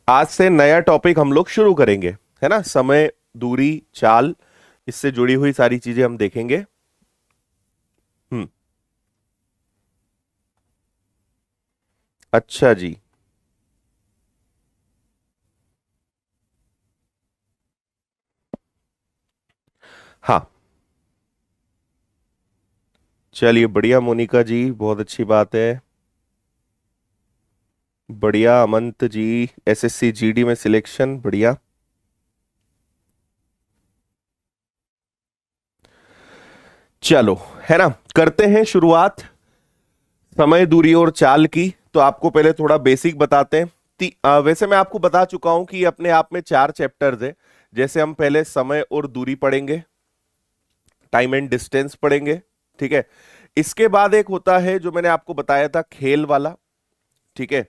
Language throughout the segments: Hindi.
आज से नया टॉपिक हम लोग शुरू करेंगे, है ना। समय, दूरी, चाल, इससे जुड़ी हुई सारी चीजें हम देखेंगे। हम्म। अच्छा जी। हाँ, चलिए बढ़िया मोनिका जी, बहुत अच्छी बात है। बढ़िया अमंत जी, एसएससी जीडी में सिलेक्शन, बढ़िया। चलो, है ना, करते हैं शुरुआत समय, दूरी और चाल की। तो आपको पहले थोड़ा बेसिक बताते हैं। वैसे मैं आपको बता चुका हूं कि अपने आप में चार चैप्टर्स है। जैसे हम पहले समय और दूरी पढ़ेंगे, टाइम एंड डिस्टेंस पढ़ेंगे, ठीक है। इसके बाद एक होता है जो मैंने आपको बताया था, खेल वाला, ठीक है।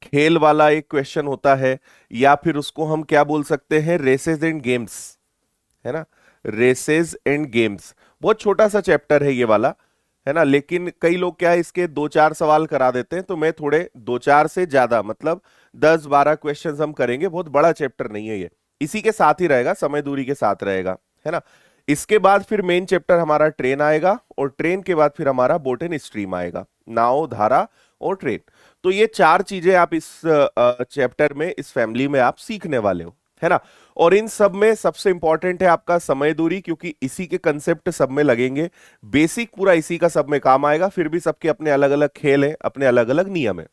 खेल वाला एक क्वेश्चन होता है, या फिर उसको हम क्या बोल सकते हैं, रेसेस एंड गेम्स, है ना। रेसेस एंड गेम्स, बहुत छोटा सा चैप्टर है ये वाला, है ना। लेकिन कई लोग क्या है, इसके दो चार सवाल करा देते हैं, तो मैं थोड़े दो चार से ज्यादा मतलब 10-12 क्वेश्चंस हम करेंगे। बहुत बड़ा चैप्टर नहीं है ये, इसी के साथ ही रहेगा, समय दूरी के साथ रहेगा, है ना। इसके बाद फिर मेन चैप्टर हमारा ट्रेन आएगा, और ट्रेन के बाद फिर हमारा बोट एंड स्ट्रीम आएगा, नाव, धारा और ट्रेन। तो ये चार चीजें आप इस चैप्टर में, इस फैमिली में आप सीखने वाले हो, है ना। और इन सब में सबसे इंपॉर्टेंट है आपका समय दूरी, क्योंकि इसी के कंसेप्ट सब में लगेंगे। बेसिक पूरा इसी का सब में काम आएगा, फिर भी सबके अपने अलग अलग खेल हैं, अपने अलग अलग नियम है।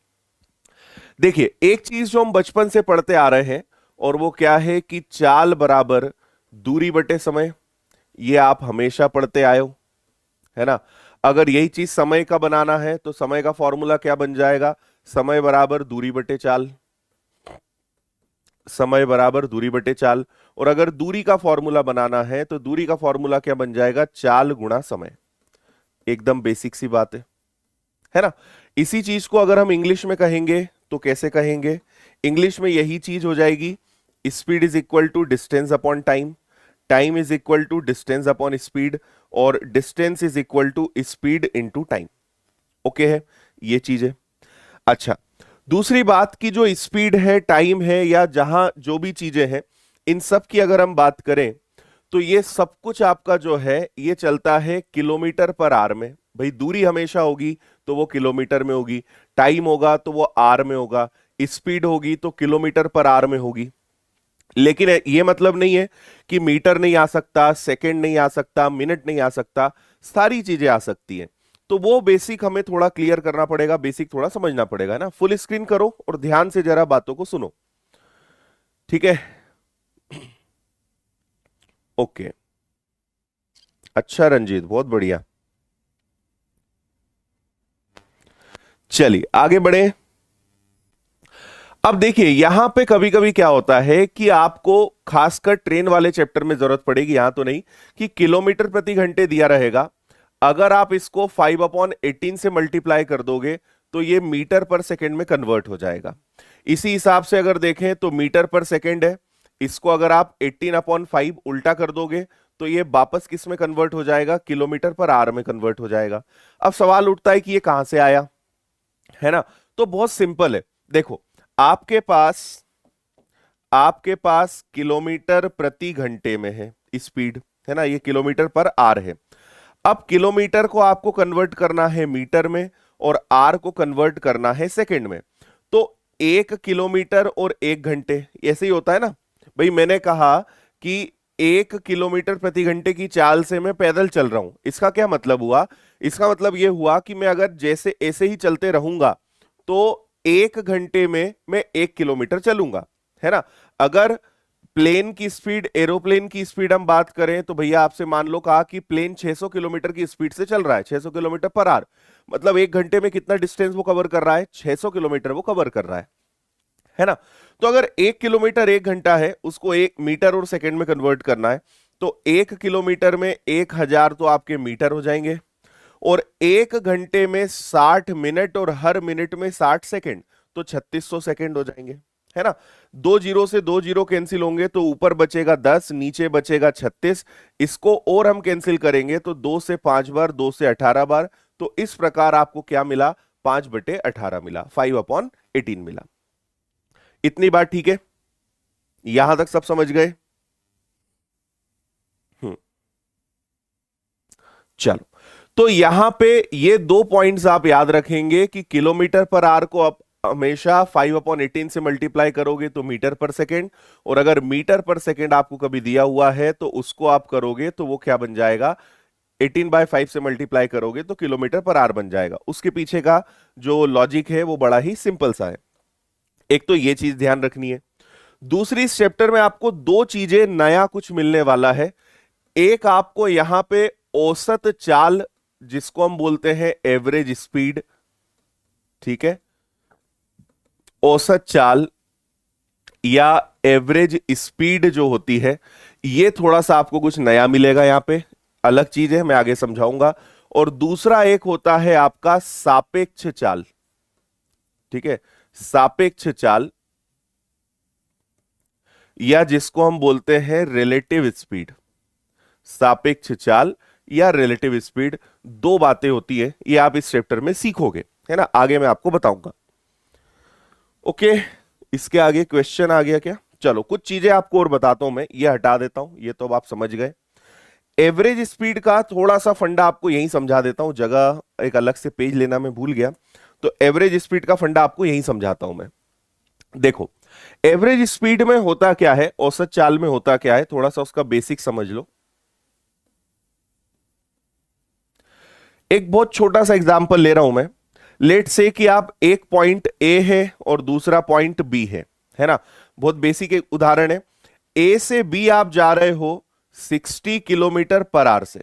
देखिए, एक चीज जो हम बचपन से पढ़ते आ रहे हैं, और वो क्या है कि चाल बराबर दूरी बटे समय। ये आप हमेशा पढ़ते आए हो, है ना। अगर यही चीज समय का बनाना है, तो समय का फॉर्मूला क्या बन जाएगा, समय बराबर दूरी बटे चाल। समय बराबर दूरी बटे चाल। और अगर दूरी का फॉर्मूला बनाना है, तो दूरी का फॉर्मूला क्या बन जाएगा, चाल गुणा समय। एकदम बेसिक सी बात है ना। इसी चीज को अगर हम इंग्लिश में कहेंगे, तो कैसे कहेंगे, इंग्लिश में यही चीज हो जाएगी, speed is equal to distance upon time, time is equal to distance upon speed, और distance is equal to speed into time. Okay है, ये चीज है। अच्छा, दूसरी बात की जो स्पीड है, टाइम है, या जहां जो भी चीजें हैं, इन सब की अगर हम बात करें, तो ये सब कुछ आपका जो है, ये चलता है किलोमीटर पर आवर में। भाई दूरी हमेशा होगी तो वो किलोमीटर में होगी, टाइम होगा तो वो आर में होगा, स्पीड होगी तो किलोमीटर पर आवर में होगी। लेकिन ये मतलब नहीं है कि मीटर नहीं आ सकता, सेकंड नहीं आ सकता, मिनट नहीं आ सकता, सारी चीजें आ सकती हैं। तो वो बेसिक हमें थोड़ा क्लियर करना पड़ेगा, बेसिक थोड़ा समझना पड़ेगा, है ना। फुल स्क्रीन करो और ध्यान से जरा बातों को सुनो, ठीक है। ओके, अच्छा रंजीत, बहुत बढ़िया। चलिए आगे बढ़े। अब देखिए, यहां पे कभी कभी क्या होता है कि आपको खासकर ट्रेन वाले चैप्टर में जरूरत पड़ेगी, यहां तो नहीं, कि किलोमीटर प्रति घंटे दिया रहेगा। अगर आप इसको 5/18 से मल्टीप्लाई कर दोगे, तो ये मीटर पर सेकंड में कन्वर्ट हो जाएगा। इसी हिसाब से अगर देखें तो मीटर पर सेकंड है, इसको अगर आप 18/5 उल्टा कर दोगे, तो ये वापस किस में कन्वर्ट हो जाएगा, किलोमीटर पर आर में कन्वर्ट हो जाएगा। अब सवाल उठता है कि ये कहां से आया, है ना। तो बहुत सिंपल है, देखो, आपके पास आपके पास किलोमीटर प्रति घंटे में है स्पीड, है ना, ये किलोमीटर पर आर है। अब किलोमीटर को आपको कन्वर्ट करना है मीटर में, और आर को कन्वर्ट करना है सेकंड में। तो 1 किलोमीटर और 1 घंटे, ऐसे ही होता है ना। भाई मैंने कहा कि 1 किलोमीटर प्रति घंटे की चाल से मैं पैदल चल रहा हूं, इसका क्या मतलब हुआ, इसका मतलब यह हुआ कि मैं अगर जैसे ऐसे ही चलते रहूंगा, तो 1 घंटे में मैं 1 किलोमीटर चलूंगा, है ना। अगर प्लेन की स्पीड, एरोप्लेन की स्पीड हम बात करें, तो भैया आपसे मान लो कहा कि प्लेन 600 किलोमीटर की स्पीड से चल रहा है, 600 किलोमीटर पर आवर, मतलब 1 घंटे में कितना डिस्टेंस वो कवर कर रहा है, 600 किलोमीटर वो कवर कर रहा है ना। तो अगर 1 किलोमीटर 1 घंटा है, उसको 1 मीटर और सेकंड में कन्वर्ट करना है, तो 1 किलोमीटर में 1000 तो आपके मीटर हो जाएंगे, और 1 घंटे में 60 मिनट, और हर मिनट में 60 सेकंड, तो 3600 सेकंड हो जाएंगे, है ना। दो जीरो से दो जीरो कैंसिल होंगे, तो ऊपर बचेगा 10, नीचे बचेगा 36। इसको और हम कैंसिल करेंगे, तो 2 से 5 बार, 2 से 18 बार। तो इस प्रकार आपको क्या मिला, 5/18 मिला, 5/18 मिला। इतनी बात ठीक है? यहां तक सब समझ गए? चलो, तो यहां पे ये दो पॉइंट्स आप याद रखेंगे कि किलोमीटर पर आवर को आप हमेशा 5/18 से मल्टीप्लाई करोगे तो मीटर पर सेकेंड, और अगर मीटर पर सेकेंड आपको कभी दिया हुआ है तो उसको आप करोगे तो वो क्या बन जाएगा, 18/5 से मल्टीप्लाई करोगे तो किलोमीटर पर आवर बन जाएगा। उसके पीछे का जो लॉजिक है वो बड़ा ही सिंपल सा है। एक तो ये चीज ध्यान रखनी है। दूसरी, इस चैप्टर में आपको दो चीजें नया कुछ मिलने वाला है। एक, आपको यहां पे औसत चाल, जिसको हम बोलते हैं एवरेज स्पीड, ठीक है, औसत चाल या एवरेज स्पीड जो होती है, ये थोड़ा सा आपको कुछ नया मिलेगा, यहां पे अलग चीज है, मैं आगे समझाऊंगा। और दूसरा एक होता है आपका सापेक्ष चाल, ठीक है, सापेक्ष चाल या जिसको हम बोलते हैं रिलेटिव स्पीड। सापेक्ष चाल या रिलेटिव स्पीड, दो बातें होती है, ये आप इस चैप्टर में सीखोगे, है ना, आगे मैं आपको बताऊंगा। ओके, इसके आगे क्वेश्चन आ गया क्या? चलो, कुछ चीजें आपको और बताता हूं मैं, ये हटा देता हूं, ये तो अब आप समझ गए। एवरेज स्पीड का थोड़ा सा फंडा आपको यहीं समझा देता हूं, जगह एक अलग से पेज लेना मैं भूल गया, तो एवरेज स्पीड का फंडा आपको यहीं समझाता हूं मैं। देखो, एवरेज स्पीड में होता क्या है, औसत चाल में होता क्या है, थोड़ा सा उसका बेसिक समझ लो। एक बहुत छोटा सा एग्जांपल ले रहा हूं मैं। लेट से कि आप एक पॉइंट ए है और दूसरा पॉइंट बी है ना, बहुत बेसिक एक उदाहरण है। ए से बी आप जा रहे हो 60 किलोमीटर पर आवर से,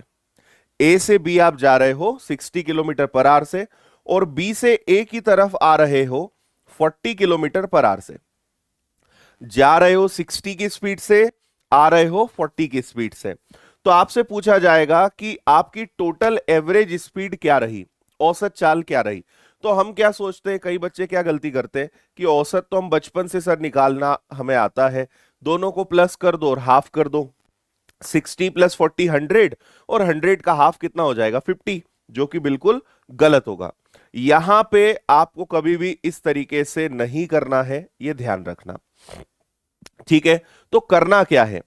ए से बी आप जा रहे हो 60 किलोमीटर पर आवर से, और बी से ए की तरफ आ रहे हो 40 किलोमीटर पर आवर से। जा रहे हो 60 की स्पीड से, आ रहे हो 40 की स्पीड से। तो आपसे पूछा जाएगा कि आपकी टोटल एवरेज स्पीड क्या रही, औसत चाल क्या रही। तो हम क्या सोचते हैं, कई बच्चे क्या गलती करते हैं कि औसत तो हम बचपन से सर निकालना हमें आता है, दोनों को प्लस कर दो और हाफ कर दो, 60 + 40 100, और 100 का हाफ कितना हो जाएगा, 50, जो कि बिल्कुल गलत होगा। यहां पे आपको कभी भी इस तरीके से नहीं करना है, यह ध्यान रखना, ठीक है। तो करना क्या है,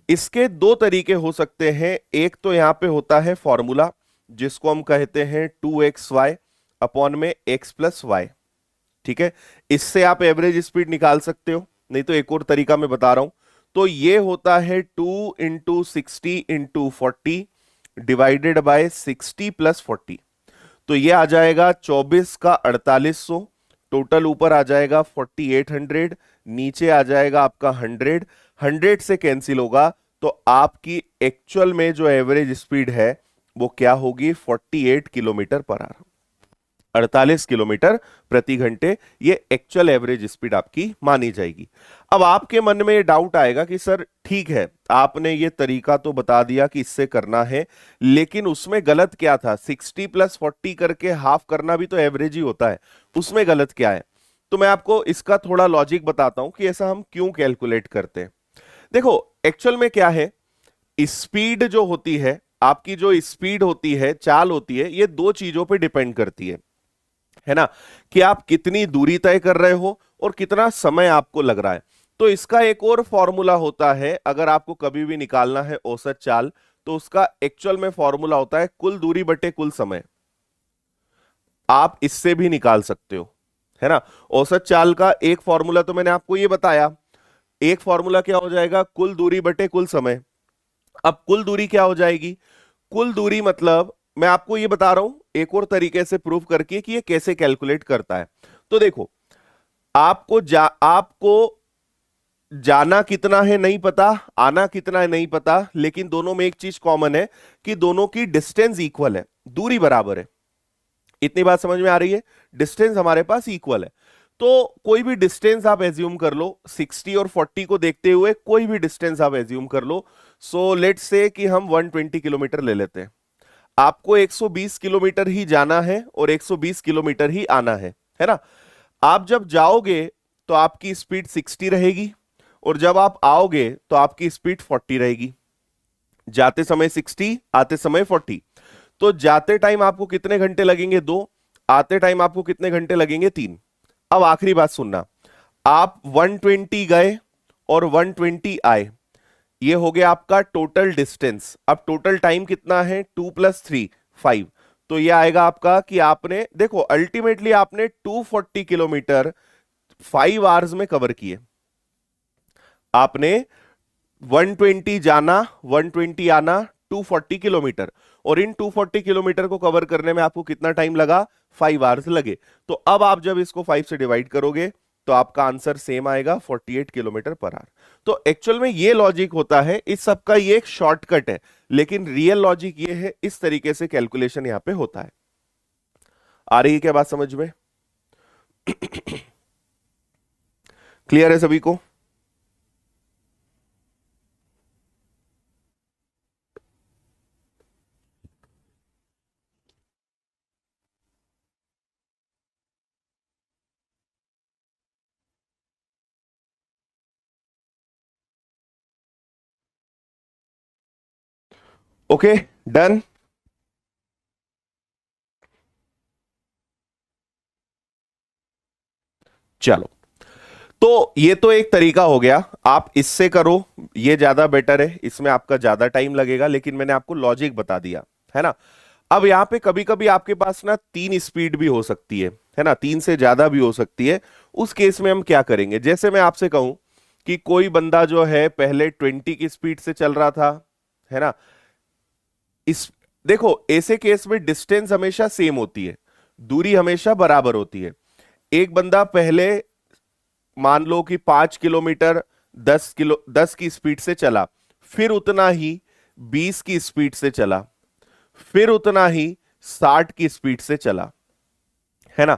इसके दो तरीके हो सकते हैं। एक तो यहां पे होता है फॉर्मूला, जिसको हम कहते हैं 2xy अपॉन में x + y, ठीक है। इससे आप एवरेज स्पीड निकाल सकते हो, नहीं तो एक और तरीका मैं बता रहा हूं। तो ये होता है 2 × 60 × 40 डिवाइडेड बाय 60 + 40। तो ये आ जाएगा 24 का 4800, टोटल ऊपर आ जाएगा 4800, नीचे आ जाएगा आपका 100, 100 से कैंसिल होगा, तो आपकी एक्चुअल में जो एवरेज स्पीड है वो क्या होगी, 48 किलोमीटर पर आवर, 48 किलोमीटर प्रति घंटे, ये एक्चुअल एवरेज स्पीड आपकी मानी जाएगी। अब आपके मन में ये डाउट आएगा कि सर ठीक है, आपने ये तरीका तो बता दिया कि इससे करना है, लेकिन उसमें गलत क्या था, 60 + 40 करके हाफ करना भी तो एवरेज ही होता है, उसमें गलत क्या है। तो मैं आपको इसका थोड़ा लॉजिक बताता हूं कि ऐसा हम क्यों कैलकुलेट करते हैं। देखो, एक्चुअल में क्या है, स्पीड जो होती है, आपकी जो स्पीड होती है, चाल होती है, ये दो चीजों पे डिपेंड करती है ना, कि आप कितनी दूरी तय कर रहे हो और कितना समय आपको लग रहा है। तो इसका एक और फॉर्मूला होता है, अगर आपको कभी भी निकालना है औसत चाल, तो उसका एक्चुअल में फॉर्मूला होता है कुल दूरी बटे कुल समय। आप इससे भी निकाल सकते हो, है ना। औसत चाल का एक फॉर्मूला तो मैंने आपको ये बताया, एक फॉर्मूला क्या हो जाएगा, कुल दूरी बटे कुल समय। अब कुल दूरी क्या हो जाएगी, कुल दूरी मतलब मैं आपको ये बता रहा हूं एक और तरीके से प्रूव करके कि ये कैसे कैलकुलेट करता है। तो देखो, आपको जाना कितना है नहीं पता, आना कितना है नहीं पता, लेकिन दोनों में एक चीज कॉमन है कि दोनों की डिस्टेंस इक्वल है, दूरी बराबर है। इतनी बात समझ में आ रही है, डिस्टेंस हमारे पास इक्वल है। तो कोई भी डिस्टेंस आप एज्यूम कर लो, 60 और 40 को देखते हुए कोई भी डिस्टेंस आप एज्यूम कर लो। सो लेट्स से कि हम 120 किलोमीटर ले लेते हैं। आपको 120 किलोमीटर ही जाना है और 120 किलोमीटर ही आना है ना। आप जब जाओगे तो आपकी स्पीड 60 रहेगी, और जब आप आओगे तो आपकी स्पीड 40 रहेगी। जाते समय 60, आते समय 40। तो जाते टाइम आपको कितने घंटे लगेंगे, 2। आते टाइम आपको कितने घंटे लगेंगे, 3। अब आखिरी बात सुनना, आप 120 गए और 120 आए, ये हो गया आपका टोटल डिस्टेंस। अब टोटल टाइम कितना है, 2 + 3 5। तो ये आएगा आपका कि आपने देखो अल्टीमेटली आपने 240 किलोमीटर 5 आवर्स में कवर किए। आपने 120 जाना 120 आना 240 किलोमीटर, और इन 240 किलोमीटर को कवर करने में आपको कितना टाइम लगा, 5 आवर्स लगे। तो अब आप जब इसको 5 से डिवाइड करोगे तो आपका आंसर सेम आएगा, 48 किलोमीटर पर आवर। तो एक्चुअल में ये लॉजिक होता है, इस सब का ये एक शॉर्टकट है, लेकिन रियल लॉजिक ये है, इस तरीके से कैलकुलेशन यहां पे होता है। आ रही है क्या बात समझ में? क्लियर है सभी को? Okay, done. चलो, तो ये तो एक तरीका हो गया, आप इससे करो, ये ज्यादा बेटर है, इसमें आपका ज्यादा टाइम लगेगा, लेकिन मैंने आपको लॉजिक बता दिया, है ना। अब यहां पे कभी कभी आपके पास ना 3 स्पीड भी हो सकती है ना, 3 से ज्यादा भी हो सकती है। उस केस में हम क्या करेंगे, जैसे मैं आपसे कहूं कि कोई बंदा जो है पहले 20 की स्पीड से चल रहा था, है ना। इस देखो ऐसे केस में डिस्टेंस हमेशा सेम होती है, दूरी हमेशा बराबर होती है। एक बंदा पहले मान लो कि 5 किलोमीटर 10 की स्पीड से चला, फिर उतना ही 20 की स्पीड से चला, फिर उतना ही 60 की स्पीड से चला, है ना।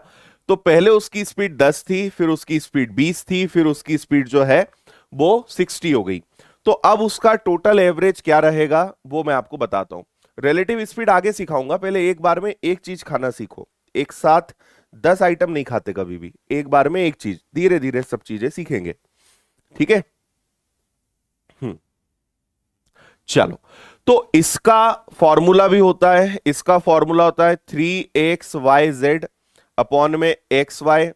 तो पहले उसकी स्पीड 10 थी, फिर उसकी स्पीड 20 थी, फिर उसकी स्पीड जो है वो 60 हो गई। तो अब उसका टोटल एवरेज क्या रहेगा वो मैं आपको बताता हूं। रिलेटिव स्पीड आगे सिखाऊंगा, पहले एक बार में एक चीज खाना सीखो। एक साथ 10 आइटम नहीं खाते कभी भी, एक बार में एक चीज, धीरे धीरे सब चीजें सीखेंगे, ठीक है। हम्म। चलो, तो इसका फॉर्मूला भी होता है, इसका फॉर्मूला होता है 3XYZ अपॉन में XY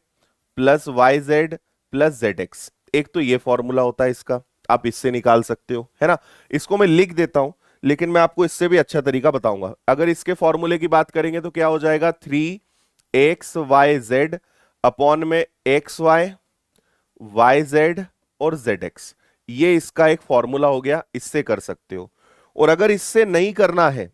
plus YZ plus ZX। एक तो ये फॉर्मूला होता है इसका, आप इससे निकाल सकते हो, है ना। इसको मैं लिख देता हूं, लेकिन मैं आपको इससे भी अच्छा तरीका बताऊंगा। अगर इसके फॉर्मूले की बात करेंगे तो क्या हो जाएगा, 3XYZ अपॉन में XY YZ और ZX। ये इसका एक फॉर्मूला हो गया, इससे कर सकते हो। और अगर इससे नहीं करना है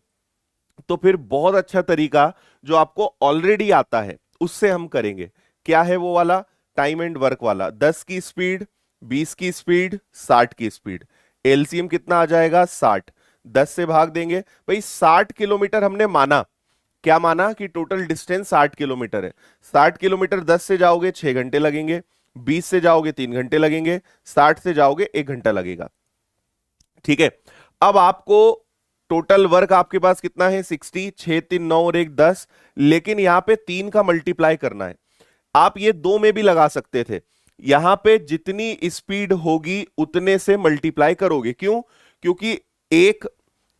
तो फिर बहुत अच्छा तरीका जो आपको ऑलरेडी आता है उससे हम करेंगे। क्या है वो वाला, टाइम एंड वर्क वाला, 10 की स्पीड 20 की स्पीड 60 की स्पीड, एलसीएम कितना आ जाएगा 60, 10 से भाग देंगे। भाई 60 किलोमीटर हमने माना, क्या माना कि टोटल डिस्टेंस 60 किलोमीटर है। 60 किलोमीटर 10 से जाओगे 6 घंटे लगेंगे, 20 से जाओगे 3 घंटे लगेंगे, 60 से जाओगे 1 घंटा लगेगा, ठीक है। अब आपको टोटल वर्क आपके पास कितना है, 60, 6 3 9 और 1 10, लेकिन यहां पे 3 का मल्टीप्लाई करना है। आप ये 2 में भी लगा सकते थे, यहां पे जितनी स्पीड होगी उतने से मल्टीप्लाई करोगे, क्यों, क्योंकि एक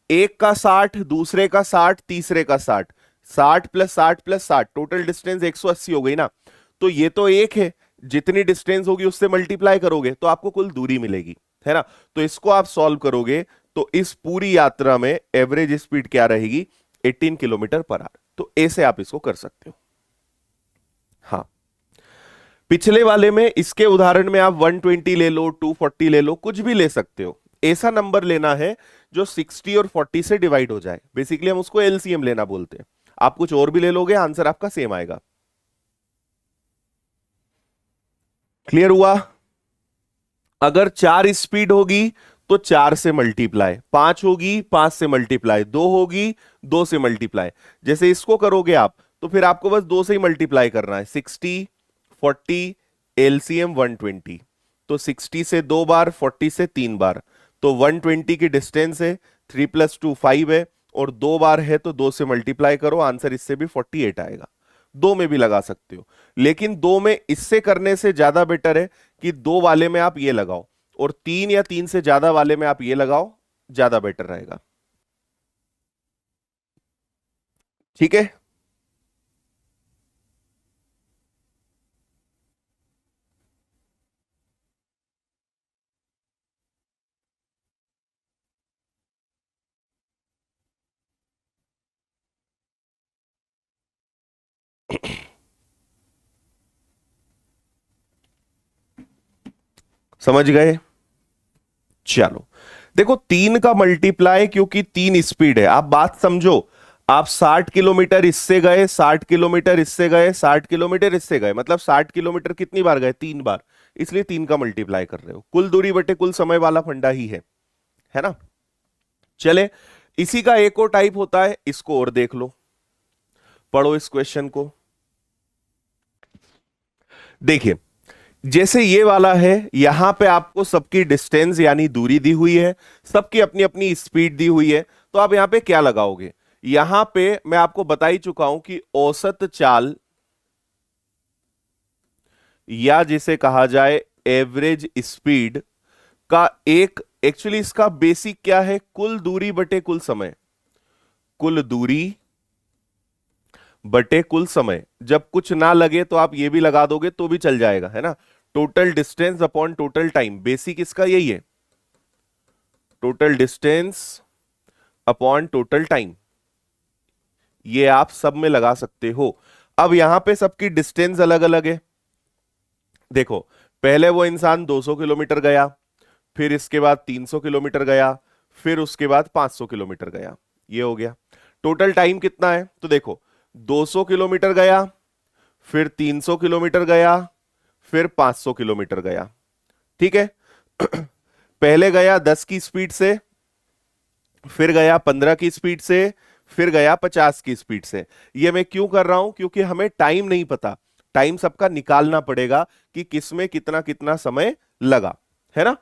एक का 60, दूसरे का 60, तीसरे का 60, 60 + 60 + 60 टोटल डिस्टेंस 180 हो गई ना। तो ये तो एक है, जितनी डिस्टेंस होगी उससे मल्टीप्लाई करोगे तो आपको कुल दूरी मिलेगी, है ना। तो इसको आप सॉल्व करोगे तो इस पूरी यात्रा में एवरेज स्पीड क्या रहेगी, 18 किलोमीटर पर आवर। तो ऐसे आप इसको कर सकते हो। हाँ, पिछले वाले में इसके उदाहरण में आप 120 ले लो, 240 ले लो, कुछ भी ले सकते हो। ऐसा नंबर लेना है जो 60 और 40 से डिवाइड हो जाए, बेसिकली हम उसको एलसीएम लेना बोलते हैं। आप कुछ और भी ले लोगे, आंसर आपका सेम आएगा। क्लियर हुआ? अगर 4 स्पीड होगी तो 4 से मल्टीप्लाई, 5 होगी 5 से मल्टीप्लाई, 2 होगी 2 से मल्टीप्लाई। जैसे इसको करोगे आप तो फिर आपको बस 2 से ही मल्टीप्लाई करना है, 60 40 एलसीएम 120। तो 60 से 2 बार, 40 से 3 बार, तो 120 की डिस्टेंस है, 3 + 2 5 है, और 2 बार है तो 2 से मल्टीप्लाई करो, आंसर इससे भी 48 आएगा। 2 में भी लगा सकते हो, लेकिन 2 में इससे करने से ज्यादा बेटर है कि 2 वाले में आप ये लगाओ, और 3 या 3 से ज्यादा वाले में आप ये लगाओ, ज्यादा बेटर रहेगा, ठीक है। समझ गए? चलो देखो, 3 का मल्टीप्लाई, क्योंकि 3 स्पीड है, आप बात समझो। आप 60 किलोमीटर इससे गए, 60 किलोमीटर इससे गए, 60 किलोमीटर इससे गए, मतलब 60 किलोमीटर कितनी बार गए? 3 बार। इसलिए 3 का मल्टीप्लाई कर रहे हो। कुल दूरी बटे कुल समय वाला फंडा ही है ना? चले, इसी का एक और टाइप होता है, इसको और देख लो, पढ़ो इस क्वेश्चन को। देखिए, जैसे ये वाला है, यहां पे आपको सबकी डिस्टेंस यानी दूरी दी हुई है, सबकी अपनी अपनी स्पीड दी हुई है, तो आप यहां पे क्या लगाओगे? यहां पे मैं आपको बता ही चुका हूं कि औसत चाल, या जिसे कहा जाए एवरेज स्पीड का एक, एक्चुअली इसका बेसिक क्या है? कुल दूरी बटे कुल समय। कुल दूरी बटे कुल समय। जब कुछ ना लगे तो आप ये भी लगा दोगे तो भी चल जाएगा, है ना? Total distance upon total time, basic इसका यही है, total distance upon total time. ये आप सब में लगा सकते हो। अब यहां पे सबकी डिस्टेंस अलग अलग है। देखो, पहले वो इंसान 200 किलोमीटर गया, फिर इसके बाद 300 किलोमीटर गया, फिर उसके बाद 500 किलोमीटर गया, ये हो गया। टोटल टाइम कितना है? तो देखो, 200 किलोमीटर गया, फिर 300 किलोमीटर गया, फिर 500 किलोमीटर गया, ठीक है। पहले गया 10 की स्पीड से, फिर गया 15 की स्पीड से, फिर गया 50 की स्पीड से। ये मैं क्यों कर रहा हूं? क्योंकि हमें टाइम नहीं पता, टाइम सबका निकालना पड़ेगा कि किसमें कितना कितना समय लगा, है ना?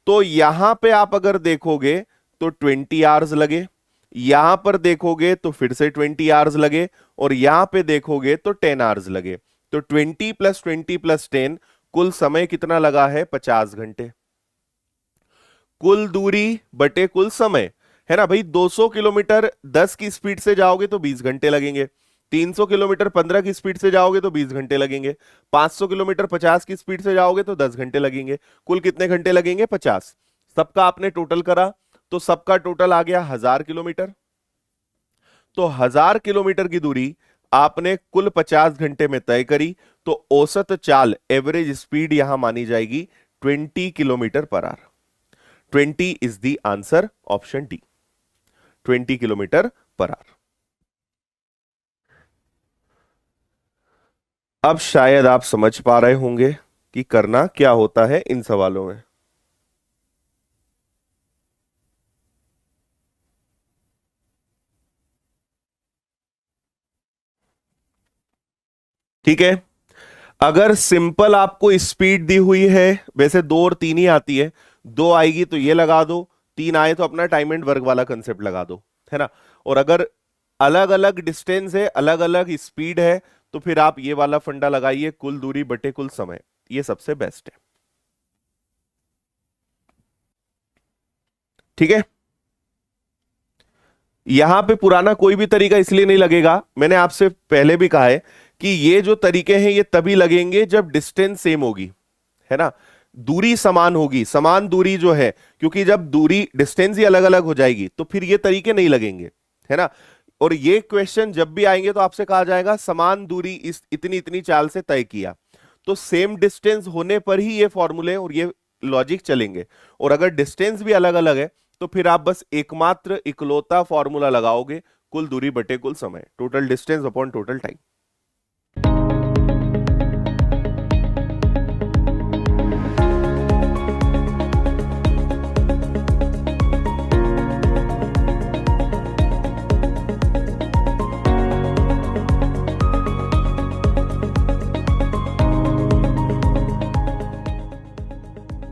तो यहां पे आप अगर देखोगे तो 20 आवर्स लगे, यहां पर देखोगे तो फिर से 20 आवर्स लगे, और यहां पे देखोगे तो 10 आवर्स लगे। तो 20 + 20 + 10 कुल समय कितना लगा है? 50 घंटे। कुल दूरी बटे कुल समय, है ना भाई? 200 किलोमीटर 10 की स्पीड से जाओगे तो 20 घंटे लगेंगे, 300 किलोमीटर 15 की स्पीड से जाओगे तो 20 घंटे लगेंगे, 500 किलोमीटर 50 की स्पीड से जाओगे तो 10 घंटे लगेंगे। कुल कितने घंटे लगेंगे? 50। सबका आपने टोटल करा तो सबका टोटल आ गया 1000 किलोमीटर। तो 1000 किलोमीटर की दूरी आपने कुल 50 घंटे में तय करी, तो औसत चाल एवरेज स्पीड यहां मानी जाएगी 20 किलोमीटर/आवर। 20 is the answer, option D, 20 किलोमीटर/आवर। अब शायद आप समझ पा रहे होंगे कि करना क्या होता है इन सवालों में। ठीक है, अगर सिंपल आपको स्पीड दी हुई है, वैसे 2 और 3 ही आती है, 2 आएगी तो ये लगा दो, 3 आए तो अपना टाइम एंड वर्क वाला कंसेप्ट लगा दो, है ना? और अगर अलग अलग डिस्टेंस है, अलग अलग स्पीड है, तो फिर आप ये वाला फंडा लगाइए, कुल दूरी बटे कुल समय, ये सबसे बेस्ट है। ठीक है, यहां पे पुराना कोई भी तरीका इसलिए नहीं लगेगा, मैंने आपसे पहले भी कहा है कि ये जो तरीके हैं ये तभी लगेंगे जब डिस्टेंस सेम होगी, है ना? दूरी समान होगी, समान दूरी जो है, क्योंकि जब दूरी डिस्टेंस ही अलग अलग हो जाएगी तो फिर ये तरीके नहीं लगेंगे, है ना? और ये क्वेश्चन जब भी आएंगे तो आपसे कहा जाएगा समान दूरी इस इतनी इतनी चाल से तय किया, तो सेम डिस्टेंस होने पर ही ये फॉर्मूले और ये लॉजिक चलेंगे। और अगर डिस्टेंस भी अलग अलग है तो फिर आप बस एकमात्र इकलौता फॉर्मूला लगाओगे, कुल दूरी बटे कुल समय, total distance upon total time.